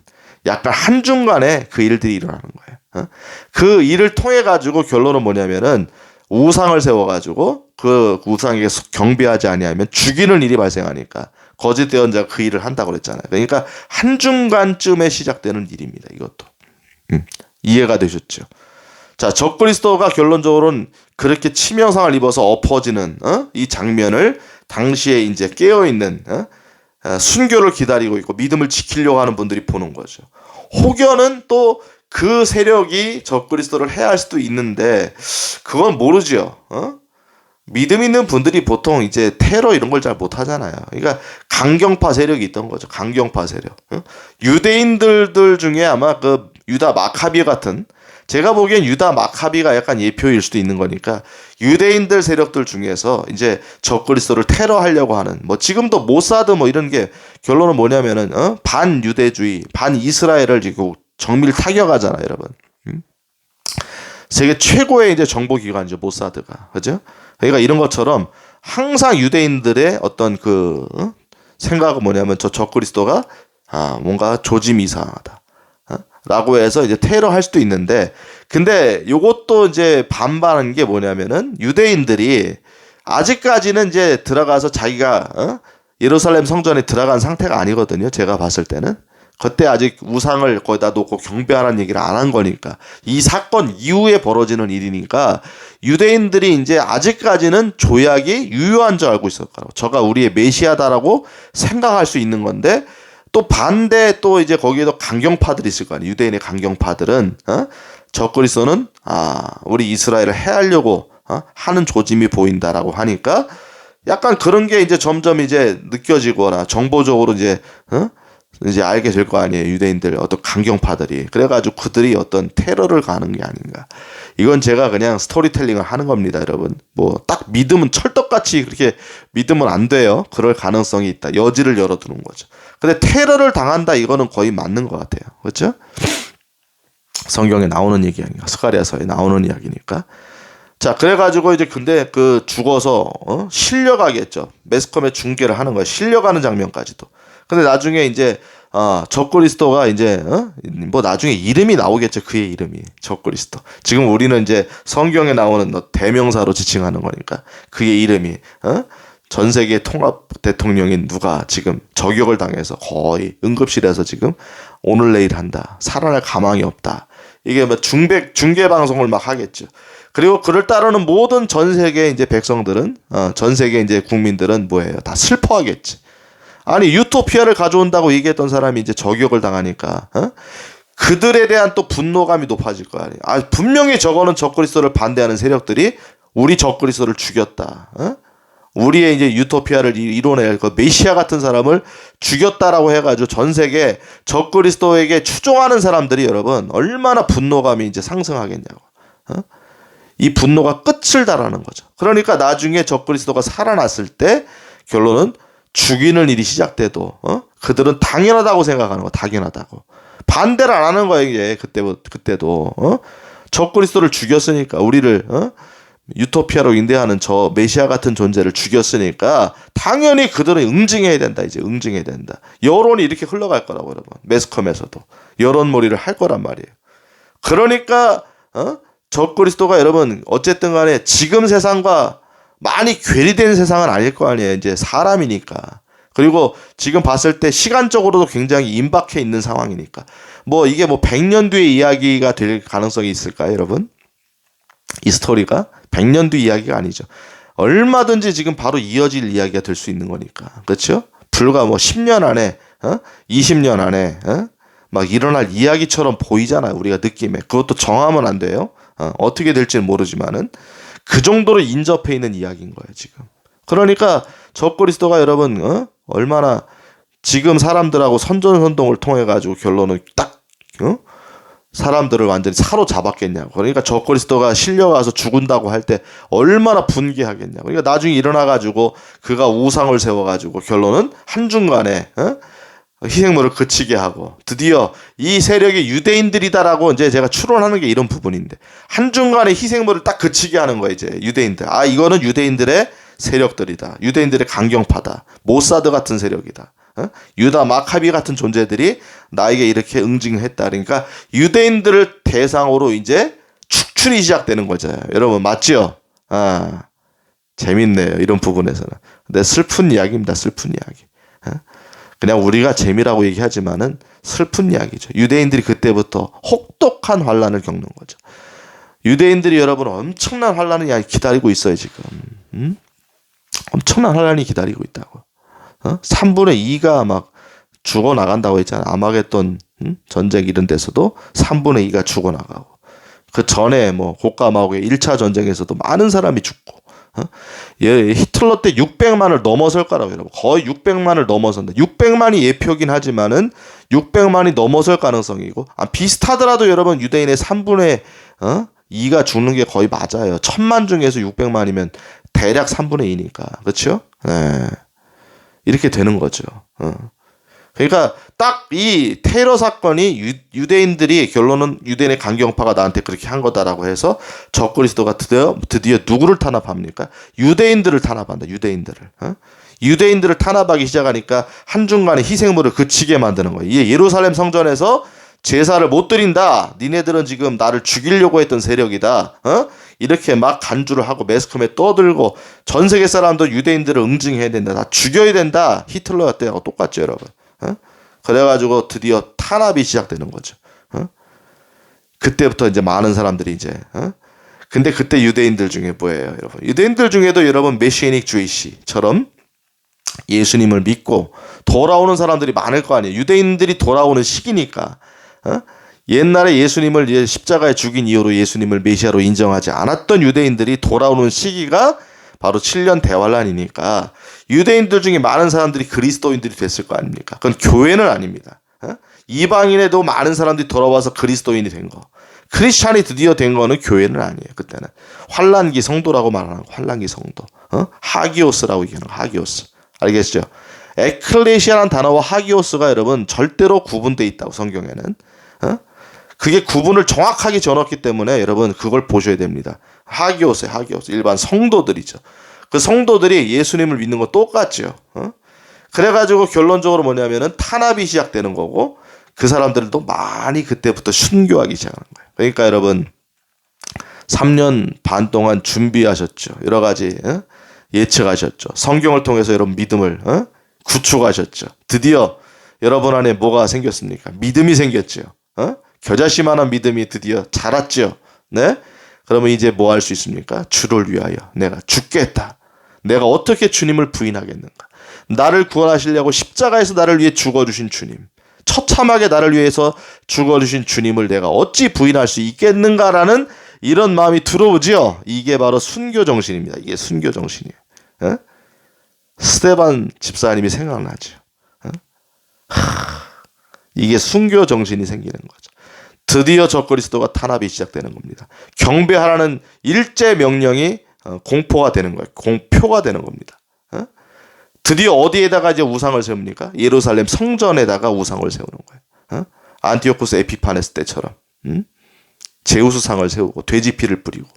약간 한중간에 그 일들이 일어나는 거예요. 그 일을 통해 가지고 결론은 뭐냐면은 우상을 세워가지고 그 우상에게 경배하지 아니하면 죽이는 일이 발생하니까 거짓 예언자가 그 일을 한다고 그랬잖아요. 그러니까 한중간쯤에 시작되는 일입니다, 이것도. 이해가 되셨죠? 자, 적그리스도가 결론적으로는 그렇게 치명상을 입어서 엎어지는 이 장면을 당시에 이제 깨어있는 순교를 기다리고 있고 믿음을 지키려고 하는 분들이 보는 거죠. 혹여는 또 그 세력이 적그리스도를 해할 수도 있는데 그건 모르죠. 믿음 있는 분들이 보통 이제 테러 이런 걸 잘 못하잖아요. 그러니까 강경파 세력이 있던 거죠. 강경파 세력. 유대인들 중에 아마 그 유다 마카비 같은, 제가 보기엔 유다 마카비가 약간 예표일 수도 있는 거니까 유대인들 세력들 중에서 이제 적그리스도를 테러하려고 하는, 뭐 지금도 모사드 뭐 이런 게 결론은 뭐냐면은 반유대주의, 반이스라엘을 지금 정밀 타격하잖아요, 여러분. 세계 최고의 이제 정보기관이죠, 모사드가. 그죠? 그러니까 이런 것처럼 항상 유대인들의 어떤 그 생각은 뭐냐면 저 적그리스도가 뭔가 조짐이 이상하다 라고 해서 이제 테러할 수도 있는데, 근데 요것도 이제 반반한 게 뭐냐면은 유대인들이 아직까지는 이제 들어가서 자기가 예루살렘 성전에 들어간 상태가 아니거든요. 제가 봤을 때는. 그때 아직 우상을 거기다 놓고 경배하라는 얘기를 안 한 거니까, 이 사건 이후에 벌어지는 일이니까 유대인들이 이제 아직까지는 조약이 유효한 줄 알고 있을 거라고, 저가 우리의 메시아다라고 생각할 수 있는 건데, 또 반대 또 이제 거기에도 강경파들이 있을 거 아니에요. 유대인의 강경파들은 적그리스도는 우리 이스라엘을 해하려고 하는 조짐이 보인다라고 하니까 약간 그런 게 이제 점점 이제 느껴지거나 정보적으로 이제 알게 될 거 아니에요. 유대인들 어떤 강경파들이. 그래가지고 그들이 어떤 테러를 가는 게 아닌가. 이건 제가 그냥 스토리텔링을 하는 겁니다, 여러분. 뭐 딱 믿으면 철떡같이 그렇게 믿으면 안 돼요. 그럴 가능성이 있다. 여지를 열어두는 거죠. 근데 테러를 당한다 이거는 거의 맞는 것 같아요. 그렇죠? 성경에 나오는 얘기 아닌가. 스가랴서에 나오는 이야기니까. 자, 그래가지고 이제 근데 그 죽어서 실려가겠죠. 매스컴에 중계를 하는 거예요. 실려가는 장면까지도. 근데 나중에 이제 적그리스도가 이제 뭐 나중에 이름이 나오겠죠. 그의 이름이 적그리스도. 지금 우리는 이제 성경에 나오는 대명사로 지칭하는 거니까 그의 이름이 전 세계 통합 대통령인 누가 지금 저격을 당해서 거의 응급실에서 지금 오늘 내일 한다. 살아날 가망이 없다. 이게 뭐 중계 방송을 막 하겠죠. 그리고 그를 따르는 모든 전 세계 이제 백성들은 전 세계 이제 국민들은 뭐예요? 다 슬퍼하겠지. 아니 유토피아를 가져온다고 얘기했던 사람이 이제 저격을 당하니까 그들에 대한 또 분노감이 높아질 거 아니에요. 분명히 저거는 적그리스도를 반대하는 세력들이 우리 적그리스도를 죽였다. 우리의 이제 유토피아를 이뤄낼 그 메시아 같은 사람을 죽였다라고 해가지고 전 세계 적그리스도에게 추종하는 사람들이 여러분 얼마나 분노감이 이제 상승하겠냐고. 이 분노가 끝을 달하는 거죠. 그러니까 나중에 적그리스도가 살아났을 때 결론은 죽이는 일이 시작돼도 그들은 당연하다고 생각하는 거. 당연하다고. 반대를 안 하는 거예요. 이제 그때도 적그리스도를 죽였으니까 우리를 유토피아로 인도하는 저 메시아 같은 존재를 죽였으니까 당연히 그들은 응징해야 된다. 이제 응징해야 된다. 여론이 이렇게 흘러갈 거라고 여러분. 매스컴에서도 여론몰이를 할 거란 말이에요. 그러니까 적그리스도가 여러분 어쨌든 간에 지금 세상과 많이 괴리된 세상은 아닐 거 아니에요. 이제 사람이니까. 그리고 지금 봤을 때 시간적으로도 굉장히 임박해 있는 상황이니까. 뭐 이게 뭐 100년 뒤의 이야기가 될 가능성이 있을까요, 여러분? 이 스토리가 100년 뒤 이야기가 아니죠. 얼마든지 지금 바로 이어질 이야기가 될 수 있는 거니까. 그렇죠? 불과 뭐 10년 안에 20년 안에 막 일어날 이야기처럼 보이잖아요. 우리가 느낌에. 그것도 정하면 안 돼요. 어떻게 될지는 모르지만은 그 정도로 인접해 있는 이야기인 거예요, 지금. 그러니까 적그리스도가 여러분 얼마나 지금 사람들하고 선전선동을 통해 가지고 결론은 딱 사람들을 완전히 사로잡았겠냐고. 그러니까 적그리스도가 실려가서 죽은다고 할 때 얼마나 분개하겠냐고. 그러니까 나중에 일어나 가지고 그가 우상을 세워 가지고 결론은 한중간에 희생물을 그치게 하고 드디어 이 세력이 유대인들이다라고 이제 제가 추론하는 게 이런 부분인데 한중간에 희생물을 딱 그치게 하는 거예요. 이제 유대인들. 이거는 유대인들의 세력들이다. 유대인들의 강경파다. 모사드 같은 세력이다. 유다 마카비 같은 존재들이 나에게 이렇게 응징했다. 그러니까 유대인들을 대상으로 이제 축출이 시작되는 거죠. 여러분 맞죠? 재밌네요. 이런 부분에서는. 근데 슬픈 이야기입니다. 슬픈 이야기. 그냥 우리가 재미라고 얘기하지만은 슬픈 이야기죠. 유대인들이 그때부터 혹독한 환란을 겪는 거죠. 유대인들이 여러분 엄청난 환란을 기다리고 있어요 지금. 엄청난 환란이 기다리고 있다고. 3분의 2가 막 죽어나간다고 했잖아. 아마겟돈 전쟁 이런 데서도 3분의 2가 죽어나가고. 그 전에 뭐 고가마고의 1차 전쟁에서도 많은 사람이 죽고. 히틀러 때 600만을 넘어설 거라고 여러분. 거의 600만을 넘어선다. 600만이 예표긴 하지만은 600만이 넘어설 가능성이고 비슷하더라도 여러분 유대인의 3분의 2가 죽는 게 거의 맞아요. 1000만 중에서 600만이면 대략 3분의 2니까. 그렇죠? 네. 이렇게 되는 거죠. 그러니까 딱 이 테러 사건이 유대인들이 결론은 유대인의 강경파가 나한테 그렇게 한 거다라고 해서 적그리스도가 드디어 누구를 탄압합니까? 유대인들을 탄압한다. 유대인들을 탄압하기 시작하니까 한중간에 희생물을 그치게 만드는 거예요. 이게 예루살렘 성전에서 제사를 못 드린다. 니네들은 지금 나를 죽이려고 했던 세력이다. 이렇게 막 간주를 하고 매스컴에 떠들고 전 세계 사람도 유대인들을 응징해야 된다. 다 죽여야 된다. 히틀러 때하고 똑같죠, 여러분. 그래가지고 드디어 탄압이 시작되는 거죠. 그때부터 이제 많은 사람들이 이제 근데 그때 유대인들 중에 뭐예요, 여러분? 유대인들 중에도 여러분 메시아닉 주이시처럼 예수님을 믿고 돌아오는 사람들이 많을 거 아니에요. 유대인들이 돌아오는 시기니까. 옛날에 예수님을 이제 십자가에 죽인 이후로 예수님을 메시아로 인정하지 않았던 유대인들이 돌아오는 시기가 바로 7년 대환란이니까 유대인들 중에 많은 사람들이 그리스도인들이 됐을 거 아닙니까? 그건 교회는 아닙니다. 이방인에도 많은 사람들이 돌아와서 그리스도인이 된 거. 크리스찬이 드디어 된 거는 교회는 아니에요. 그때는 환란기 성도라고 말하는 환란기 성도. 하기오스라고 얘기하는 거. 하기오스. 알겠죠? 에클레시아라는 단어와 하기오스가 여러분 절대로 구분되어 있다고 성경에는. 그게 구분을 정확하게 지어놨기 때문에 여러분 그걸 보셔야 됩니다. 하기오스예요. 하기오스. 일반 성도들이죠. 그 성도들이 예수님을 믿는 거 똑같죠. 그래가지고 결론적으로 뭐냐면은 탄압이 시작되는 거고 그 사람들도 많이 그때부터 순교하기 시작하는 거예요. 그러니까 여러분 3년 반 동안 준비하셨죠. 여러 가지 예측하셨죠. 성경을 통해서 여러분 믿음을 구축하셨죠. 드디어 여러분 안에 뭐가 생겼습니까? 믿음이 생겼죠. 겨자씨만한 믿음이 드디어 자랐죠. 네? 그러면 이제 뭐 할 수 있습니까? 주를 위하여 내가 죽겠다. 내가 어떻게 주님을 부인하겠는가? 나를 구원하시려고 십자가에서 나를 위해 죽어주신 주님, 처참하게 나를 위해서 죽어주신 주님을 내가 어찌 부인할 수 있겠는가라는 이런 마음이 들어오지요. 이게 바로 순교 정신입니다. 이게 순교 정신이에요. 스데반 집사님이 생각나죠. 이게 순교 정신이 생기는 거죠. 드디어 적그리스도가 탄압이 시작되는 겁니다. 경배하라는 일제 명령이 공포가 되는 거예요. 공표가 되는 겁니다. 드디어 어디에다가 이제 우상을 세웁니까? 예루살렘 성전에다가 우상을 세우는 거예요. 안티오쿠스 에피파네스 때처럼 제우스상을 세우고 돼지피를 뿌리고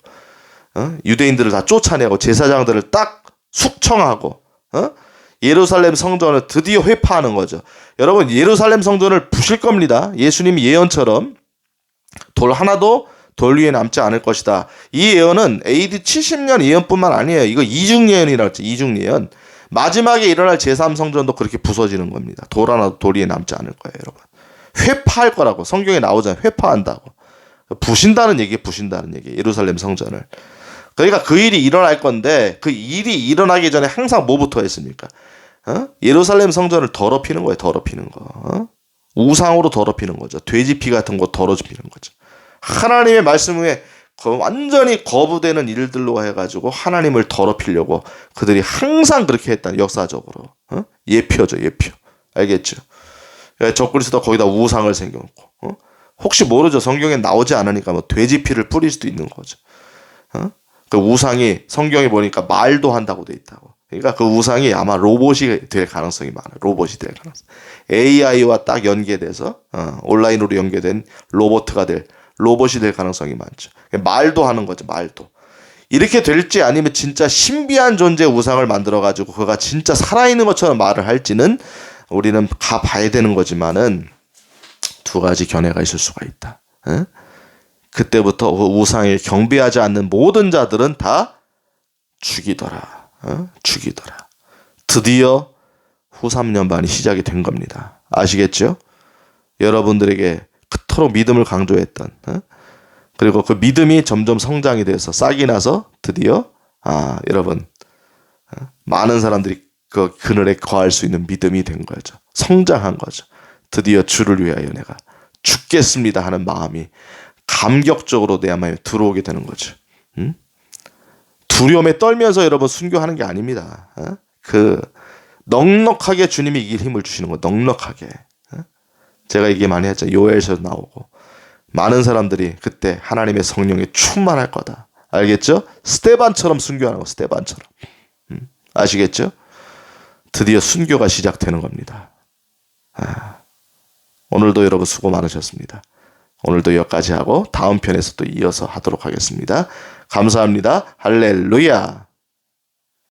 유대인들을 다 쫓아내고 제사장들을 딱 숙청하고 예루살렘 성전을 드디어 회파하는 거죠. 여러분 예루살렘 성전을 부실 겁니다. 예수님 예언처럼 돌 하나도 돌 위에 남지 않을 것이다. 이 예언은 AD 70년 예언뿐만 아니에요. 이거 이중 예언이라고 했죠. 이중 예언. 마지막에 일어날 제3성전도 그렇게 부서지는 겁니다. 돌 하나도 돌 위에 남지 않을 거예요, 여러분. 회파할 거라고 성경에 나오잖아요. 회파한다고. 부신다는 얘기, 부신다는 얘기. 예루살렘 성전을. 그러니까 그 일이 일어날 건데 그 일이 일어나기 전에 항상 뭐부터 했습니까? 예루살렘 성전을 더럽히는 거예요. 더럽히는 거. 우상으로 더럽히는 거죠. 돼지피 같은 거 더럽히는 거죠. 하나님의 말씀 위에 완전히 거부되는 일들로 해가지고 하나님을 더럽히려고 그들이 항상 그렇게 했다는 역사적으로. 예표죠. 예표. 알겠죠? 적그리스도 거기다 우상을 생겨놓고 혹시 모르죠. 성경에 나오지 않으니까 뭐 돼지피를 뿌릴 수도 있는 거죠. 그 우상이 성경에 보니까 말도 한다고 돼 있다고. 그러니까 그 우상이 아마 로봇이 될 가능성이 많아요. 로봇이 될 가능성. AI와 딱 연계돼서 온라인으로 연계된 로봇이 될 가능성이 많죠. 말도 하는 거죠. 말도. 이렇게 될지 아니면 진짜 신비한 존재 우상을 만들어가지고 그가 진짜 살아있는 것처럼 말을 할지는 우리는 가봐야 되는 거지만은 두 가지 견해가 있을 수가 있다. 그때부터 우상을 경배하지 않는 모든 자들은 다 죽이더라. 죽이더라. 드디어 후 3년 반이 시작이 된 겁니다. 아시겠죠? 여러분들에게 그토록 믿음을 강조했던 그리고 그 믿음이 점점 성장이 돼서 싹이 나서 드디어 여러분 많은 사람들이 그 그늘에 거할 수 있는 믿음이 된 거죠. 성장한 거죠. 드디어 주를 위하여 내가 죽겠습니다 하는 마음이 감격적으로 내 마음에 들어오게 되는 거죠. 두려움에 떨면서 여러분 순교하는 게 아닙니다. 그 넉넉하게 주님이 이길 힘을 주시는 거. 넉넉하게. 제가 얘기 많이 했죠. 요엘서도 나오고 많은 사람들이 그때 하나님의 성령에 충만할 거다. 알겠죠? 스데반처럼 순교하는 거. 스데반처럼. 아시겠죠? 드디어 순교가 시작되는 겁니다. 오늘도 여러분 수고 많으셨습니다. 오늘도 여기까지 하고 다음 편에서 또 이어서 하도록 하겠습니다. 감사합니다. 할렐루야.